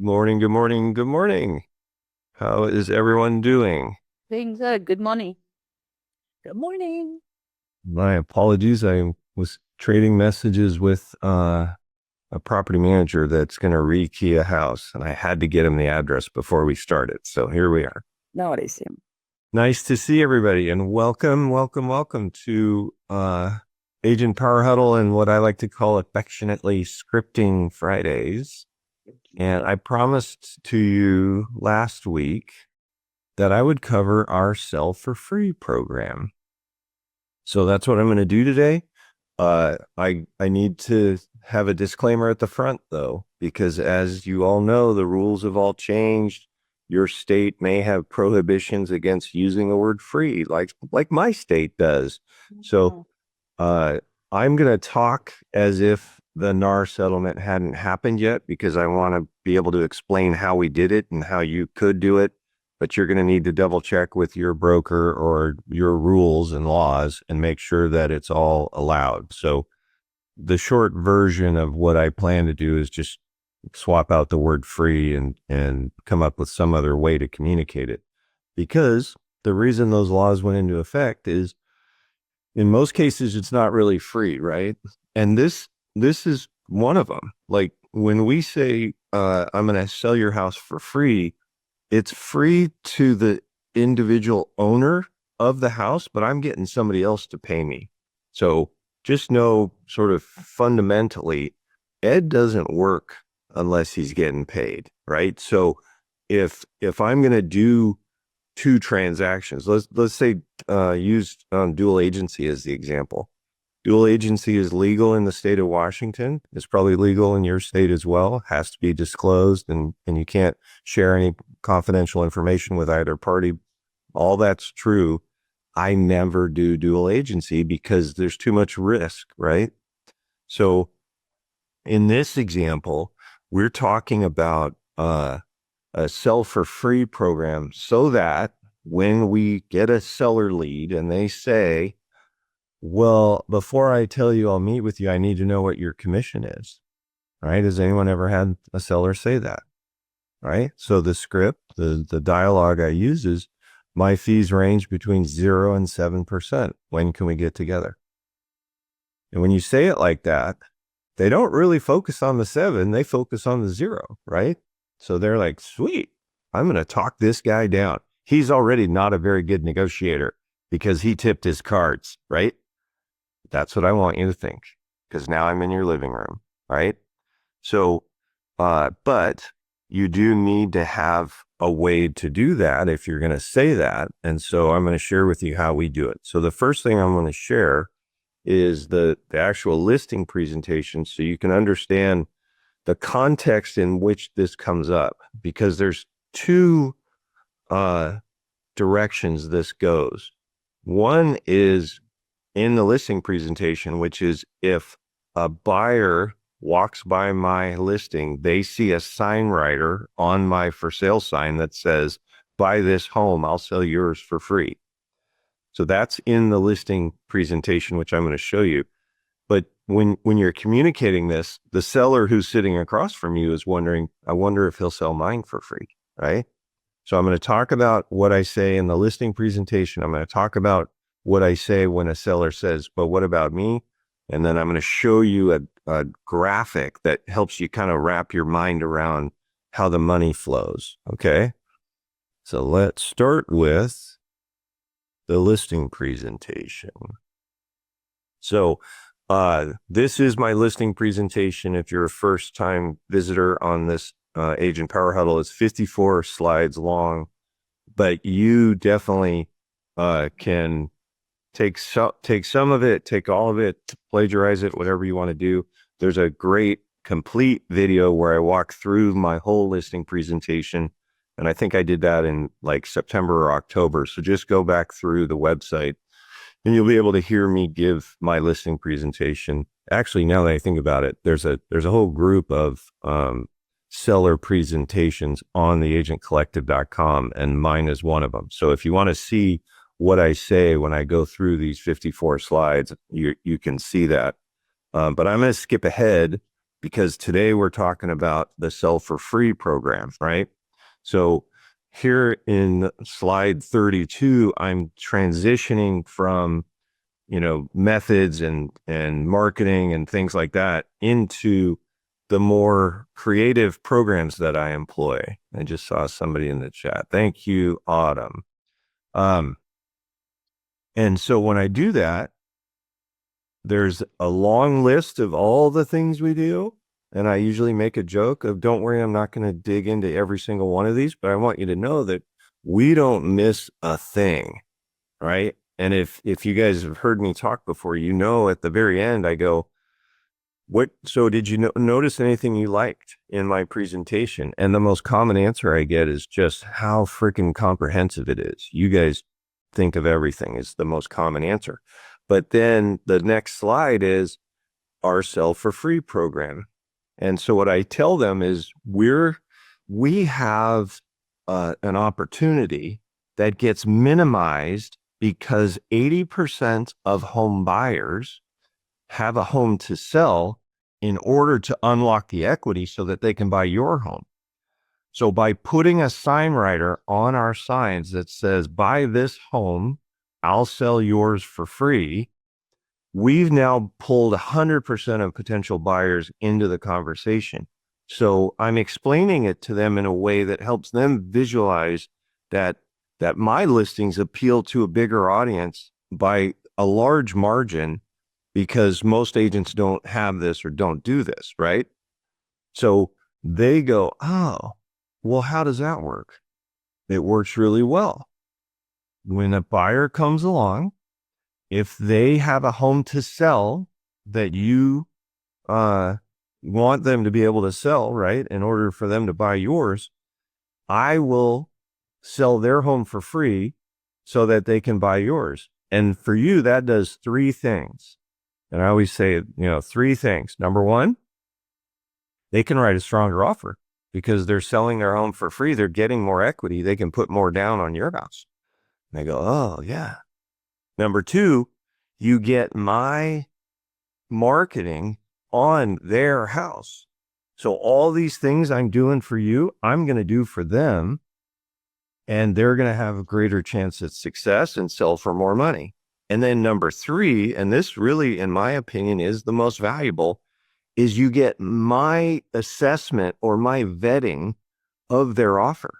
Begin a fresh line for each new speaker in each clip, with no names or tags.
Morning, good morning, good morning. How is everyone doing?
Doing good. Good morning. Good morning.
My apologies. I was trading messages with a property manager that's going to rekey a house, and I had to get him the address before we started. So here we are.
Nowadays, him.
Nice to see everybody, and welcome to Agent Power Huddle and what I like to call affectionately Scripting Fridays. And I promised to you last week that I would cover our Sell for Free program. So that's what I'm going to do today. I need to have a disclaimer at the front, though, because as you all know, the rules have all changed. Your state may have prohibitions against using the word free, like my state does. So uh, I'm going to talk as if the NAR settlement hadn't happened yet, because I want to be able to explain how we did it and how you could do it. But you're going to need to double check with your broker or your rules and laws and make sure that it's all allowed. So the short version of what I plan to do is just swap out the word free and come up with some other way to communicate it. Because the reason those laws went into effect is in most cases it's not really free, right? And this is one of them. Like when we say I'm going to sell your house for free, it's free to the individual owner of the house, but I'm getting somebody else to pay me. So just know sort of fundamentally, Ed doesn't work unless he's getting paid, right? So if I'm going to do two transactions, let's say use dual agency as the example. Dual agency is legal in the state of Washington. It's probably legal in your state as well. It has to be disclosed, and you can't share any confidential information with either party. All that's true. I never do dual agency because there's too much risk, right? So in this example, we're talking about a sell for free program so that when we get a seller lead and they say, well, before I tell you I'll meet with you, I need to know what your commission is, right? Has anyone ever had a seller say that, right? So the script, the dialogue I use is my fees range between 0 and 7%. When can we get together? And when you say it like that, they don't really focus on the 7, they focus on the 0, right? So they're like, sweet, I'm going to talk this guy down. He's already not a very good negotiator because he tipped his cards, right? That's what I want you to think, because now I'm in your living room, right? So, but you do need to have a way to do that if you're going to say that. And so I'm going to share with you how we do it. So the first thing I'm going to share is the actual listing presentation so you can understand the context in which this comes up, because there's two directions this goes. One is in the listing presentation, which is if a buyer walks by my listing, they see a sign writer on my for sale sign that says, buy this home, I'll sell yours for free. So that's in the listing presentation, which I'm going to show you. But when you're communicating this, the seller who's sitting across from you is wondering, I wonder if he'll sell mine for free, right? So I'm going to talk about what I say in the listing presentation. I'm going to talk about what I say when a seller says, but what about me? And then I'm going to show you a graphic that helps you kind of wrap your mind around how the money flows. Okay. So let's start with the listing presentation. So this is my listing presentation. If you're a first time visitor on this Agent Power Huddle, it's 54 slides long, but you definitely can take some of it, take all of it, plagiarize it, whatever you want to do. There's a great complete video where I walk through my whole listing presentation. And I think I did that in like September or October. So just go back through the website and you'll be able to hear me give my listing presentation. Actually, now that I think about it, there's a whole group of seller presentations on theagentcollective.com, and mine is one of them. So if you want to see what I say when I go through these 54 slides, you can see that. But I'm going to skip ahead because today we're talking about the Sell for Free program, right? So here in slide 32, I'm transitioning from, methods and marketing and things like that into the more creative programs that I employ. I just saw somebody in the chat. Thank you, Autumn. And so when I do that, there's a long list of all the things we do. And I usually make a joke of, don't worry, I'm not going to dig into every single one of these, but I want you to know that we don't miss a thing, right? And if you guys have heard me talk before, at the very end, I go, so did you notice anything you liked in my presentation? And the most common answer I get is just how freaking comprehensive it is. You guys think of everything is the most common answer. But then the next slide is our Sell for Free program. And so what I tell them is we have an opportunity that gets minimized because 80% of home buyers have a home to sell in order to unlock the equity so that they can buy your home. So by putting a sign writer on our signs that says, buy this home, I'll sell yours for free, we've now pulled 100% of potential buyers into the conversation. So I'm explaining it to them in a way that helps them visualize that my listings appeal to a bigger audience by a large margin, because most agents don't have this or don't do this, right? So they go, oh, well, how does that work? It works really well. When a buyer comes along, if they have a home to sell that you want them to be able to sell, right, in order for them to buy yours, I will sell their home for free so that they can buy yours. And for you, that does three things. And I always say, three things. Number one, they can write a stronger offer because they're selling their home for free. They're getting more equity. They can put more down on your house. And they go, oh, yeah. Number two, you get my marketing on their house. So all these things I'm doing for you, I'm going to do for them. And they're going to have a greater chance at success and sell for more money. And then number three, and this really, in my opinion, is the most valuable, is you get my assessment or my vetting of their offer.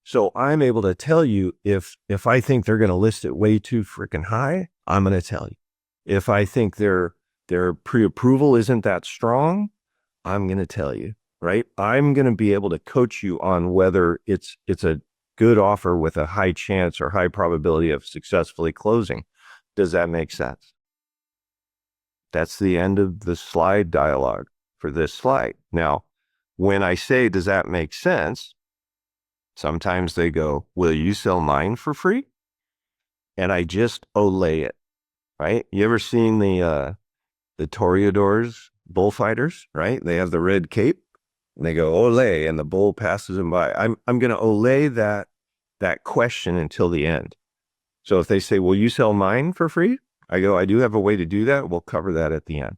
So I'm able to tell you if I think they're going to list it way too freaking high, I'm going to tell you. If I think their pre-approval isn't that strong, I'm going to tell you, right? I'm going to be able to coach you on whether it's a good offer with a high chance or high probability of successfully closing. Does that make sense? That's the end of the slide dialogue for this slide. Now, when I say, does that make sense? Sometimes they go, will you sell mine for free? And I just olay it, right? You ever seen the toreadors, bullfighters, right? They have the red cape and they go, olay, and the bull passes them by. I'm going to olay that question until the end. So if they say, will you sell mine for free? I go, I do have a way to do that. We'll cover that at the end.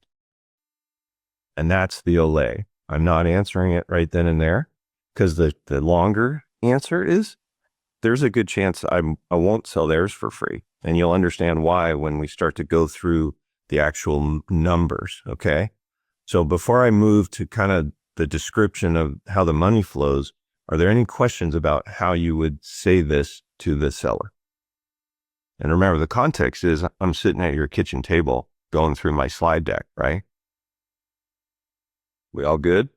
And that's the olay. I'm not answering it right then and there because the longer answer is there's a good chance I won't sell theirs for free. And you'll understand why when we start to go through the actual numbers. Okay. So before I move to kind of the description of how the money flows, are there any questions about how you would say this to the seller? And remember, the context is I'm sitting at your kitchen table going through my slide deck, right? We all good?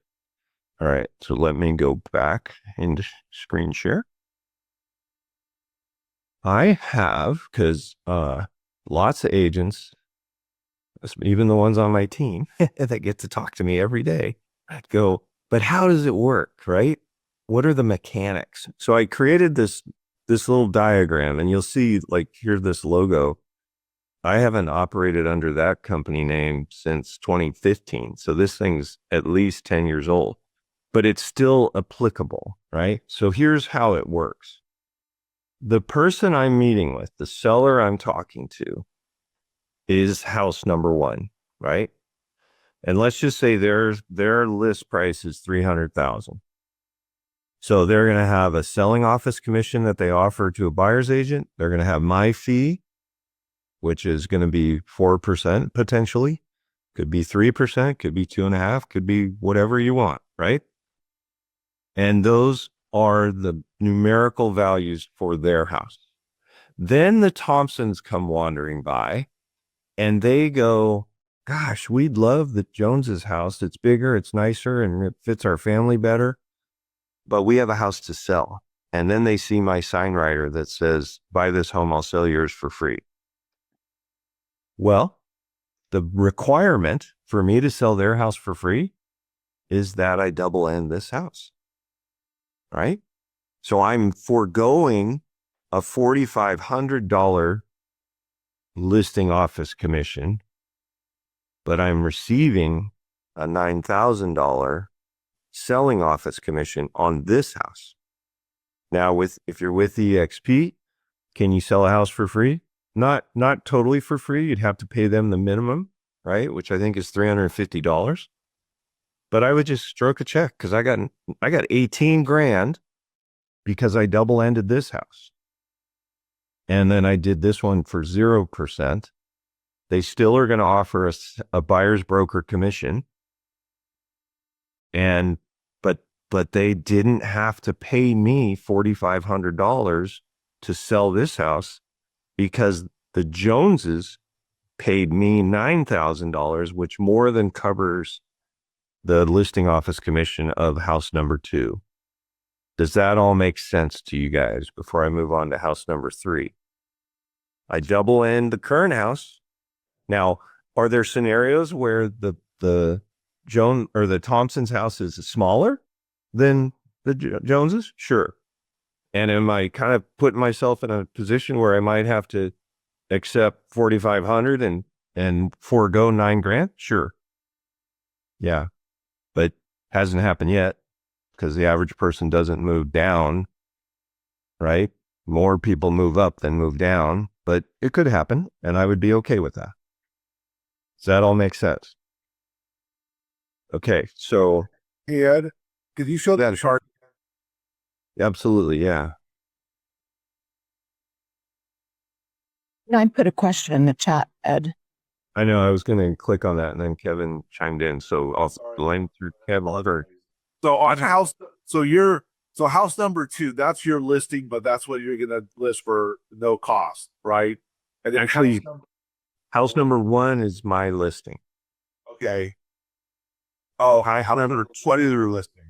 All right. So let me go back into screen share. I have, because lots of agents, even the ones on my team that get to talk to me every day, go, but how does it work, right? What are the mechanics? So I created this little diagram, and you'll see, like, here's this logo. I haven't operated under that company name since 2015. So this thing's at least 10 years old, but it's still applicable, right? So here's how it works. The person I'm meeting with, the seller I'm talking to, is house number one, right? And let's just say their list price is $300,000. So they're going to have a selling office commission that they offer to a buyer's agent. They're going to have my fee, which is going to be 4% potentially. Could be 3%, could be 2.5%, could be whatever you want, right? And those are the numerical values for their house. Then the Thompsons come wandering by and they go, gosh, we'd love the Joneses house. It's bigger, it's nicer, and it fits our family better. But we have a house to sell. And then they see my sign writer that says, buy this home, I'll sell yours for free. Well, the requirement for me to sell their house for free is that I double end this house, right? So I'm foregoing a $4,500 listing office commission, but I'm receiving a $9,000 selling office commission on this house. Now, if you're with EXP, can you sell a house for free? Not totally for free. You'd have to pay them the minimum, right? Which I think is $350. But I would just stroke a check because I got 18 grand because I double ended this house. And then I did this one for 0%. They still are going to offer us a buyer's broker commission. But they didn't have to pay me $4,500 to sell this house because the Joneses paid me $9,000, which more than covers the listing office commission of house number 2. Does that all make sense to you guys before I move on to house number 3? I double end the current house. Now, are there scenarios where the Thompson's house is smaller than the Joneses? Sure. And am I kind of putting myself in a position where I might have to accept $4,500 and forego $9,000? Sure. Yeah. But hasn't happened yet because the average person doesn't move down, right? More people move up than move down, but it could happen and I would be okay with that. Does that all make sense? Okay. So
Ed, could you show that chart?
absolutely. Yeah.
I put a question in the chat, Ed.
I know I was going to click on that and then Kevin chimed in. So I'll blame through Kevin.
So on house number 2, that's your listing, but that's what you're going to list for no cost, right? And then
Actually, house number 1 is my listing.
okay. Oh, house number 20 you're listing.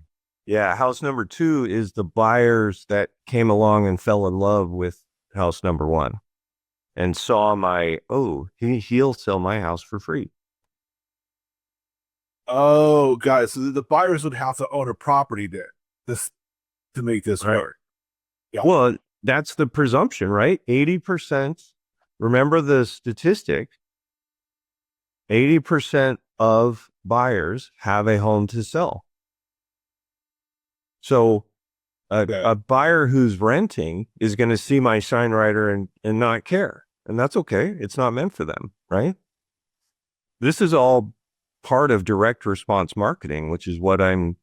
Yeah. House number 2 is the buyers that came along and fell in love with house number 1 and saw he'll sell my house for free.
Oh, got it. So the buyers would have to own a property there to make this work.
Yeah. Well, that's the presumption, right? 80%. Remember the statistic. 80% of buyers have a home to sell. So a buyer who's renting is going to see my sign writer and not care. And that's okay. It's not meant for them, right? This is all part of direct response marketing, which is what I'm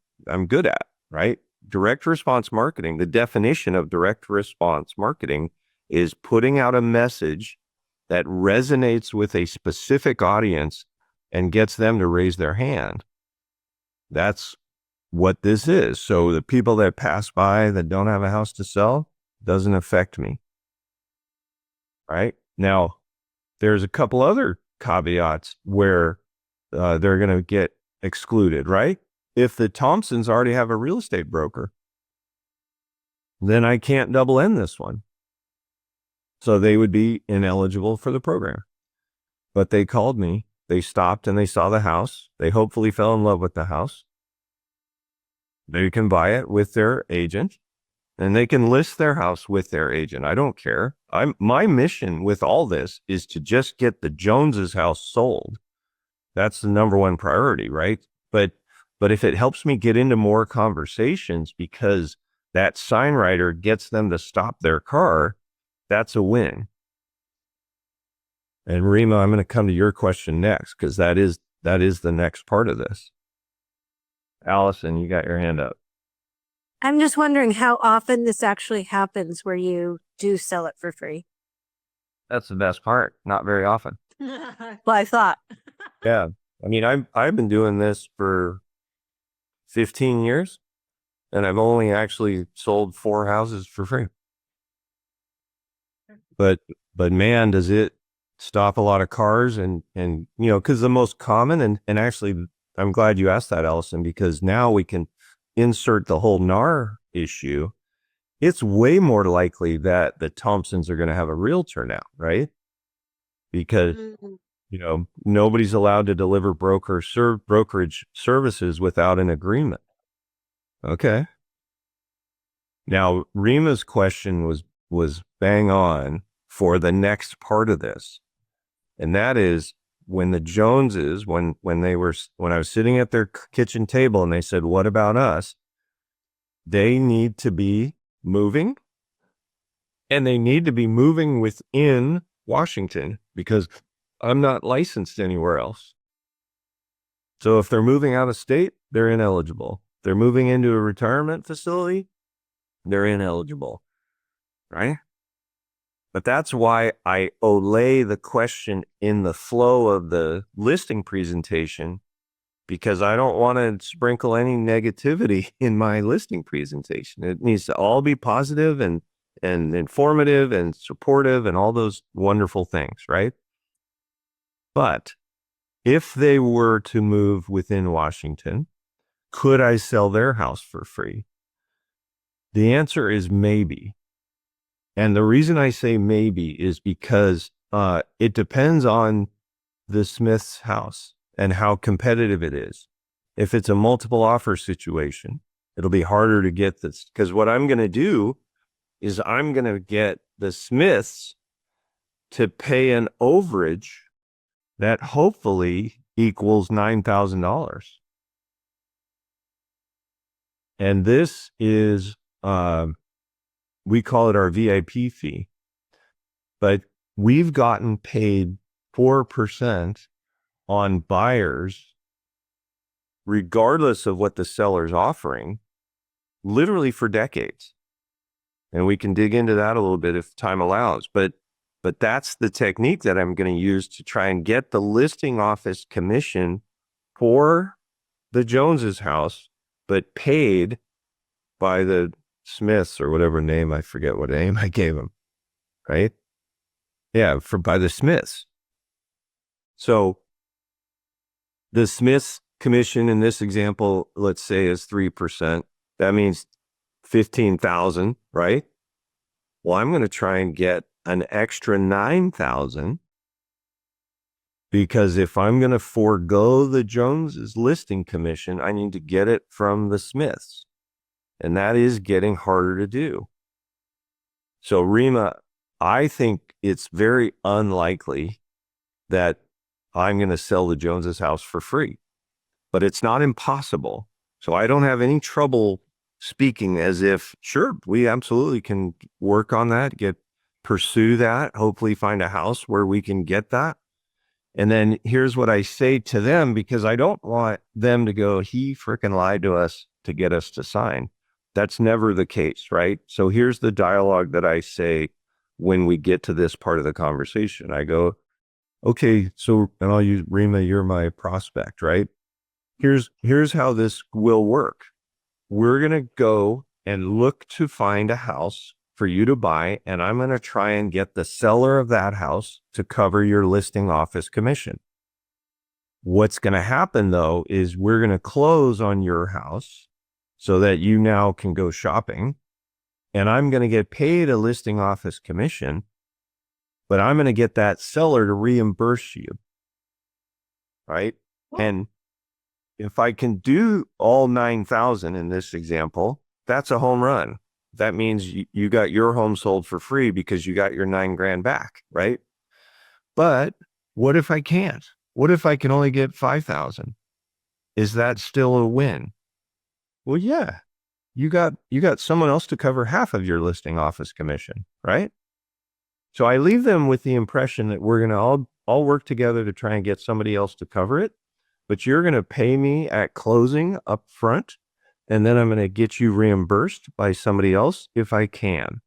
good at, right? Direct response marketing, the definition of direct response marketing is putting out a message that resonates with a specific audience and gets them to raise their hand. That's what this is. So the people that pass by that don't have a house to sell doesn't affect me. Right? Now, there's a couple other caveats where they're going to get excluded, right? If the Thompsons already have a real estate broker, then I can't double end this one. So they would be ineligible for the program. But they called me, they stopped and they saw the house. They hopefully fell in love with the house. They can buy it with their agent and they can list their house with their agent. I don't care. My mission with all this is to just get the Joneses house sold. That's the number one priority, right? But if it helps me get into more conversations because that sign writer gets them to stop their car, that's a win. And Rima, I'm going to come to your question next because that is that is the next part of this. Allison, you got your hand up.
I'm just wondering how often this actually happens where you do sell it for free.
That's the best part. Not very often.
Well, I thought.
Yeah. I mean, I've been doing this for 15 years and I've only actually sold 4 houses for free. But man, does it stop a lot of cars and because the most common and actually I'm glad you asked that, Allison, because now we can insert the whole NAR issue. It's way more likely that the Thompsons are going to have a realtor now, right? Because nobody's allowed to deliver brokerage services without an agreement. Okay. Now, Rima's question was bang on for the next part of this. And that is when the Joneses, when I was sitting at their kitchen table and they said, what about us? They need to be moving and they need to be moving within Washington because I'm not licensed anywhere else. So if they're moving out of state, they're ineligible. If they're moving into a retirement facility, they're ineligible, right? But that's why I lay the question in the flow of the listing presentation, because I don't want to sprinkle any negativity in my listing presentation. It needs to all be positive and informative and supportive and all those wonderful things, right? But if they were to move within Washington, could I sell their house for free? The answer is maybe. And the reason I say maybe is because it depends on the Smith's house and how competitive it is. If it's a multiple offer situation, it'll be harder to get this, because what I'm going to do is I'm going to get the Smiths to pay an overage that hopefully equals $9,000. And this is, we call it our VIP fee, but we've gotten paid 4% on buyers, regardless of what the seller's offering, literally for decades. And we can dig into that a little bit if time allows, but that's the technique that I'm going to use to try and get the listing office commission for the Joneses house, but paid by the Smiths or whatever name, I forget what name I gave them, right? Yeah, by the Smiths. So the Smiths commission in this example, let's say, is 3%. That means 15,000, right? Well, I'm going to try and get an extra 9,000, because if I'm going to forego the Joneses listing commission, I need to get it from the Smiths. And that is getting harder to do. So Rima, I think it's very unlikely that I'm going to sell the Joneses house for free, but it's not impossible. So I don't have any trouble speaking as if, sure, we absolutely can work on that, pursue that, hopefully find a house where we can get that. And then here's what I say to them, because I don't want them to go, he freaking lied to us to get us to sign. That's never the case, right? So here's the dialogue that I say when we get to this part of the conversation. I go, okay, so, and I'll use Rima, you're my prospect, right? Here's how this will work. We're going to go and look to find a house for you to buy, and I'm going to try and get the seller of that house to cover your listing office commission. What's going to happen, though, is we're going to close on your house so that you now can go shopping, and I'm going to get paid a listing office commission, but I'm going to get that seller to reimburse you, right? And if I can do all 9,000 in this example, that's a home run. That means you got your home sold for free because you got your $9,000 back, right? But what if I can't? What if I can only get 5,000? Is that still a win? Well, yeah, you got someone else to cover half of your listing office commission, right? So I leave them with the impression that we're going to all work together to try and get somebody else to cover it. but you're going to pay me at closing up front. And then I'm going to get you reimbursed by somebody else if I can.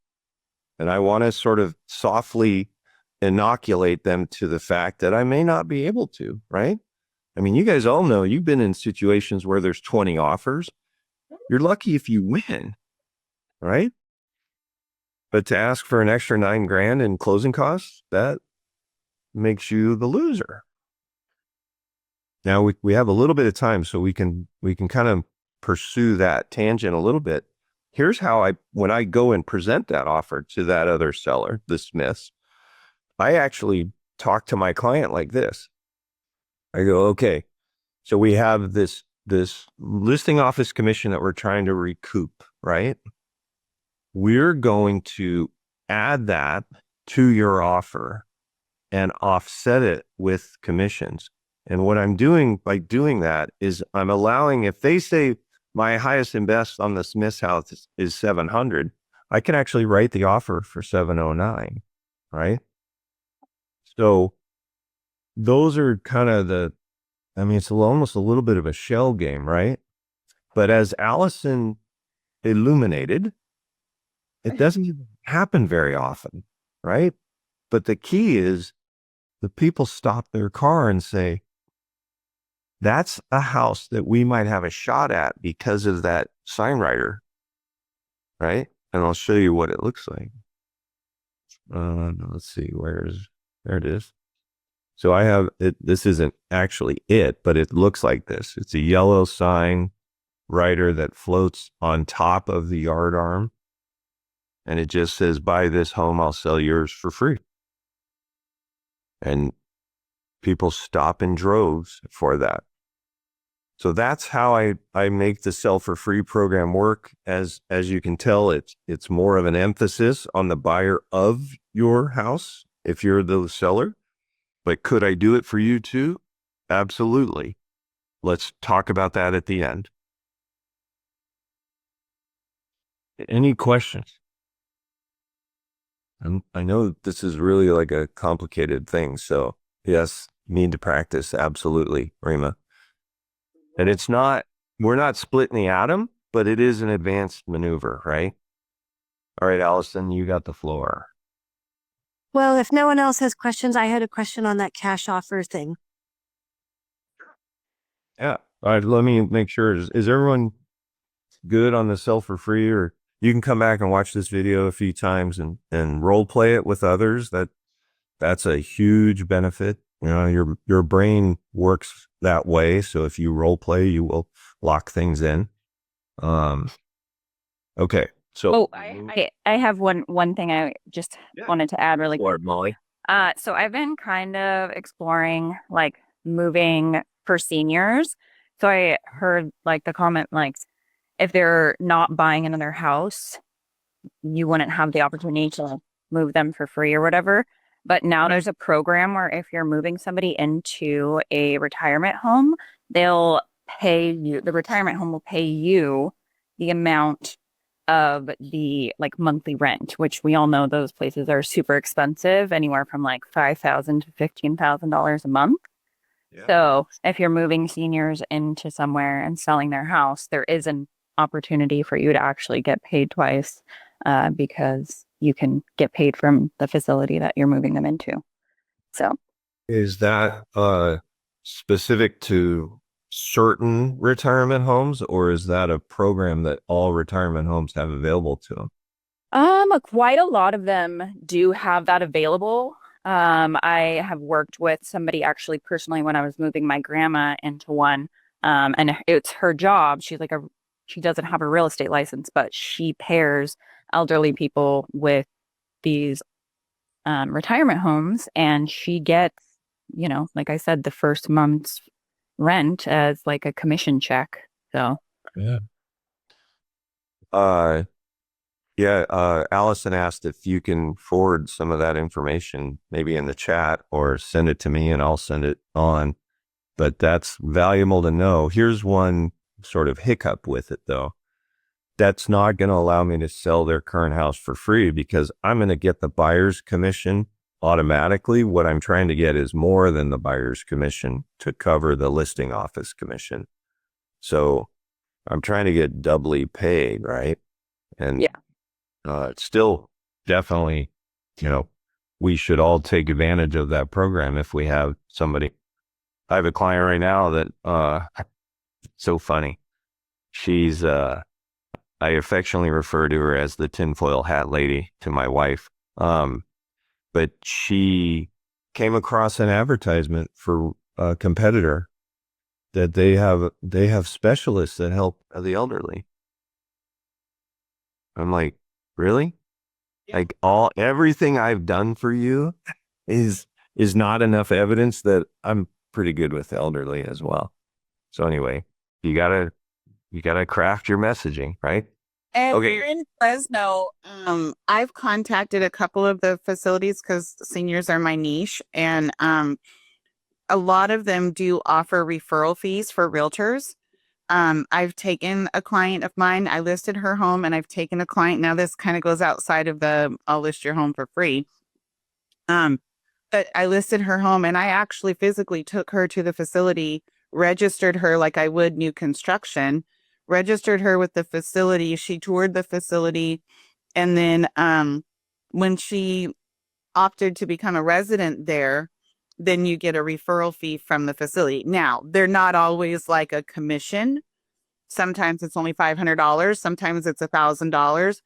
And I want to sort of softly inoculate them to the fact that I may not be able to, right? I mean, you guys all know you've been in situations where there's 20 offers. You're lucky if you win, right? But to ask for an extra $9,000 in closing costs, that makes you the loser. Now we have a little bit of time, so we can kind of pursue that tangent a little bit. Here's how when I go and present that offer to that other seller, the Smiths, I actually talk to my client like this. I go, okay, so we have this listing office commission that we're trying to recoup, right? We're going to add that to your offer and offset it with commissions. And what I'm doing by doing that is I'm allowing, if they say my highest and best on the Smith's house is 700, I can actually write the offer for 709, right? So those are kind of it's almost a little bit of a shell game, right? But as Allison illuminated, it doesn't happen very often, right? But the key is the people stop their car and say, that's a house that we might have a shot at because of that sign writer, right? And I'll show you what it looks like. Let's see, there it is. So I have it. This isn't actually it, but it looks like this. It's a yellow sign writer that floats on top of the yard arm. And it just says, buy this home, I'll sell yours for free. And people stop in droves for that. So that's how I make the sell for free program work. As you can tell, it's more of an emphasis on the buyer of your house if you're the seller. But could I do it for you too? Absolutely. Let's talk about that at the end. Any questions? I know this is really like a complicated thing. So yes, need to practice. Absolutely, Rima. And we're not splitting the atom, but it is an advanced maneuver, right? All right, Allison, you got the floor.
Well, if no one else has questions, I had a question on that cash offer thing.
Yeah. All right, let me make sure. Is everyone good on the sell for free? Or you can come back and watch this video a few times and role play it with others. That's a huge benefit. You know, your brain works that way. So if you role play, you will lock things in. Okay. So
I have one thing I just wanted to add really quick.
Molly.
So I've been kind of exploring like moving for seniors. So I heard like the comment, like if they're not buying another house, you wouldn't have the opportunity to move them for free or whatever. But now there's a program where if you're moving somebody into a retirement home, they'll pay you, the retirement home will pay you the amount of the like monthly rent, which we all know those places are super expensive, anywhere from like $5,000 to $15,000 a month.
Yeah.
So if you're moving seniors into somewhere and selling their house, there is an opportunity for you to actually get paid twice because you can get paid from the facility that you're moving them into. So
Is that specific to certain retirement homes, or is that a program that all retirement homes have available to them?
quite a lot of them do have that available. I have worked with somebody actually personally when I was moving my grandma into one. And it's her job. She doesn't have a real estate license, but she pairs elderly people with these retirement homes, and she gets, you know, like I said, the first month's rent as like a commission check. So
Yeah. Allison asked if you can forward some of that information, maybe in the chat, or send it to me and I'll send it on. But that's valuable to know. Here's one sort of hiccup with it, though. That's not going to allow me to sell their current house for free because I'm going to get the buyer's commission automatically. What I'm trying to get is more than the buyer's commission to cover the listing office commission. So I'm trying to get doubly paid, right? And
Yeah.
it's still definitely, we should all take advantage of that program if we have somebody. I have a client right now that so funny. She's I affectionately refer to her as the tinfoil hat lady to my wife. But she came across an advertisement for a competitor that they have specialists that help the elderly. I'm like, really? Like everything I've done for you is not enough evidence that I'm pretty good with the elderly as well. So anyway, you gotta craft your messaging, right?
And
Okay.
we're in Fresno. I've contacted a couple of the facilities because seniors are my niche, and a lot of them do offer referral fees for realtors. I've taken a client of mine. I listed her home, and I've taken a client. Now this kind of goes outside of the I'll list your home for free. But I listed her home, and I actually physically took her to the facility, registered her like I would new construction, registered her with the facility. She toured the facility. And then when she opted to become a resident there, then you get a referral fee from the facility. Now, they're not always like a commission. Sometimes it's only $500. Sometimes it's $1,000.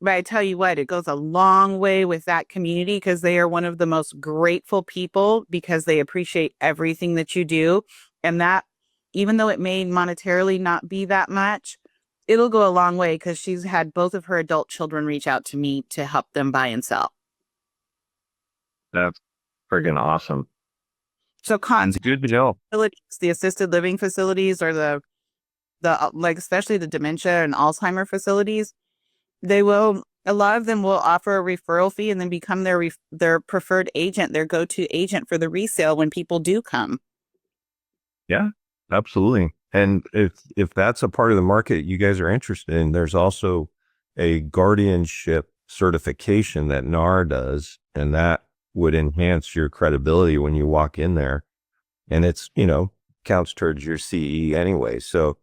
But I tell you what, it goes a long way with that community because they are one of the most grateful people because they appreciate everything that you do. And that, even though it may monetarily not be that much, it'll go a long way because she's had both of her adult children reach out to me to help them buy and sell.
That's freaking awesome.
So
It's good to know.
the assisted living facilities or the like, especially the dementia and Alzheimer facilities, a lot of them will offer a referral fee and then become their preferred agent, their go-to agent for the resale when people do come.
Yeah, absolutely. And if that's a part of the market you guys are interested in, there's also a guardianship certification that NAR does, and that would enhance your credibility when you walk in there. And it's, counts towards your CE anyway. So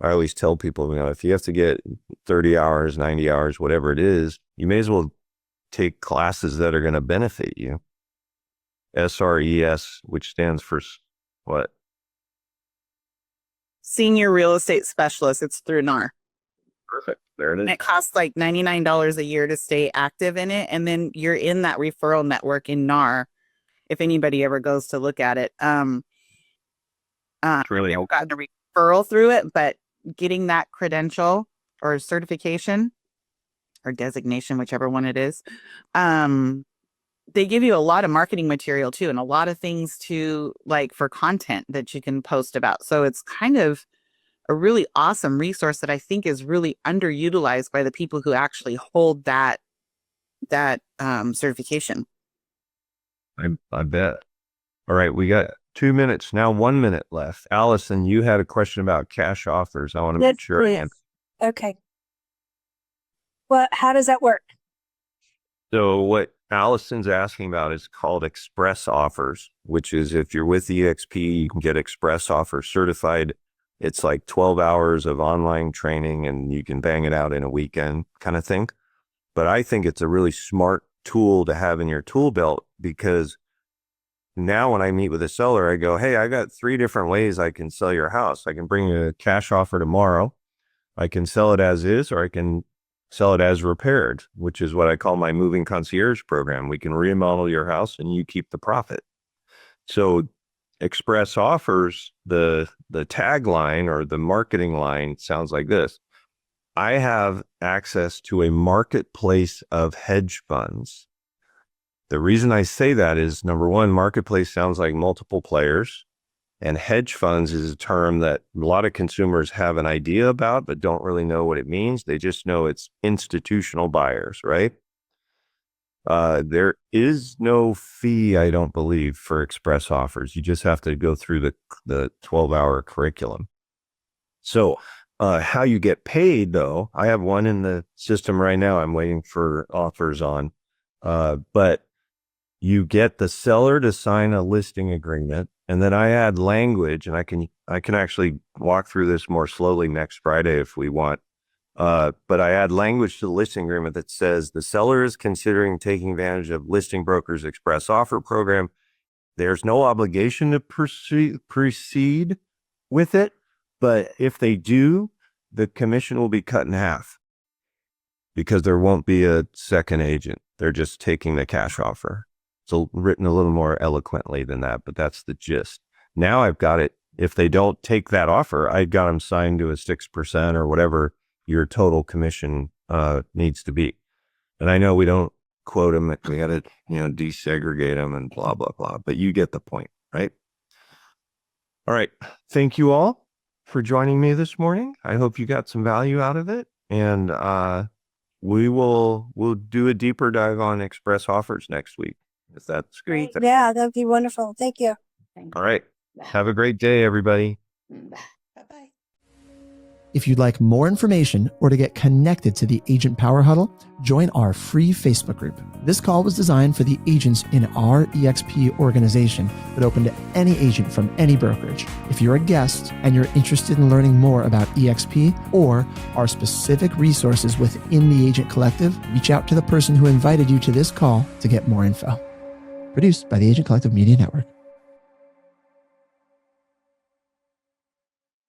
I always tell people, if you have to get 30 hours, 90 hours, whatever it is, you may as well take classes that are going to benefit you. SRES, which stands for what?
Senior Real Estate Specialist. It's through NAR.
Perfect. There it is.
And it costs like $99 a year to stay active in it. And then you're in that referral network in NAR if anybody ever goes to look at it.
It's really
I've gotten a referral through it, but getting that credential or certification or designation, whichever one it is, they give you a lot of marketing material too, and a lot of things to like for content that you can post about. So it's kind of a really awesome resource that I think is really underutilized by the people who actually hold that certification.
I bet. All right, we got 2 minutes now, 1 minute left. Allison, you had a question about cash offers. I want to make sure.
Okay. Well, how does that work?
So what Allison's asking about is called express offers, which is if you're with EXP, you can get express offers certified. It's like 12 hours of online training and you can bang it out in a weekend kind of thing. But I think it's a really smart tool to have in your tool belt because now when I meet with a seller, I go, hey, I got 3 different ways I can sell your house. I can bring you a cash offer tomorrow. I can sell it as is, or I can sell it as repaired, which is what I call my moving concierge program. We can remodel your house and you keep the profit. So express offers, the tagline or the marketing line sounds like this. I have access to a marketplace of hedge funds. The reason I say that is, number one, marketplace sounds like multiple players, and hedge funds is a term that a lot of consumers have an idea about, but don't really know what it means. They just know it's institutional buyers, right? There is no fee, I don't believe, for express offers. You just have to go through the 12-hour curriculum. So how you get paid, though, I have one in the system right now I'm waiting for offers on, but you get the seller to sign a listing agreement, and then I add language, and I can actually walk through this more slowly next Friday if we want. But I add language to the listing agreement that says the seller is considering taking advantage of Listing Brokers Express Offer Program. There's no obligation to proceed with it, but if they do, the commission will be cut in half because there won't be a second agent. They're just taking the cash offer. So written a little more eloquently than that, but that's the gist. Now I've got it. If they don't take that offer, I got them signed to a 6% or whatever your total commission needs to be. And I know we don't quote them. We got to, desegregate them and blah, blah, blah. But you get the point, right? All right. Thank you all for joining me this morning. I hope you got some value out of it. And we'll do a deeper dive on express offers next week. If that's great.
Yeah, that'd be wonderful. Thank you.
All right. Have a great day, everybody.
Bye-bye.
If you'd like more information or to get connected to the Agent Power Huddle, join our free Facebook group. This call was designed for the agents in our EXP organization, but open to any agent from any brokerage. If you're a guest and you're interested in learning more about EXP or our specific resources within the Agent Collective, reach out to the person who invited you to this call to get more info. Produced by the Agent Collective Media Network.